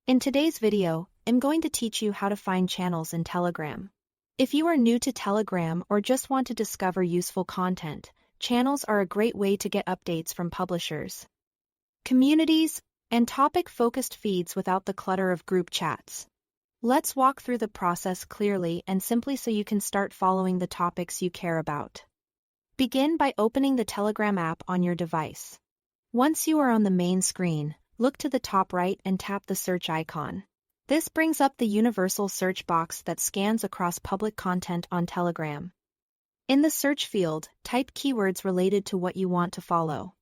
In today's video, I'm going to teach you how to find channels in Telegram. If you are new to Telegram or just want to discover useful content, channels are a great way to get updates from publishers, communities, and topic-focused feeds without the clutter of group chats. Let's walk through the process clearly and simply so you can start following the topics you care about. Begin by opening the Telegram app on your device. Once you are on the main screen, look to the top right and tap the search icon. This brings up the universal search box that scans across public content on Telegram. In the search field, type keywords related to what you want to follow.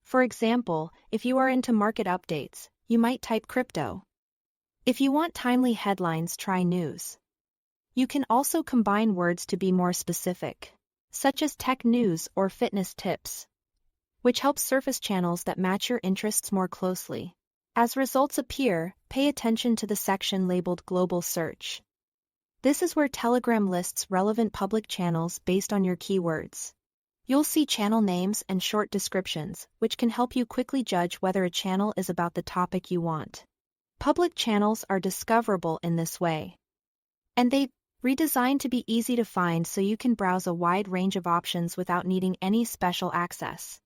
For example, if you are into market updates, you might type crypto. If you want timely headlines, try news. You can also combine words to be more specific, such as tech news or fitness tips, which helps surface channels that match your interests more closely. As results appear, pay attention to the section labeled Global Search. This is where Telegram lists relevant public channels based on your keywords. You'll see channel names and short descriptions, which can help you quickly judge whether a channel is about the topic you want. Public channels are discoverable in this way, and they're redesigned to be easy to find so you can browse a wide range of options without needing any special access.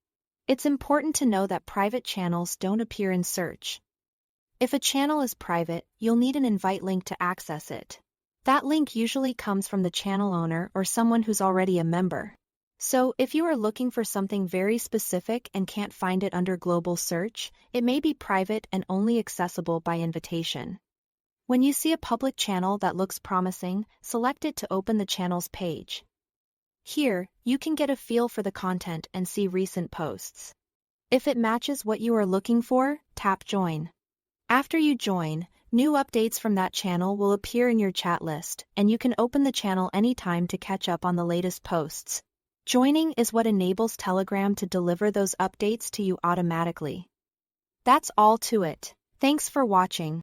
It's important to know that private channels don't appear in search. If a channel is private, you'll need an invite link to access it. That link usually comes from the channel owner or someone who's already a member. So, if you are looking for something very specific and can't find it under global search, it may be private and only accessible by invitation. When you see a public channel that looks promising, select it to open the channel's page. Here, you can get a feel for the content and see recent posts. If it matches what you are looking for, tap Join. After you join, new updates from that channel will appear in your chat list, and you can open the channel anytime to catch up on the latest posts. Joining is what enables Telegram to deliver those updates to you automatically. That's all to it. Thanks for watching.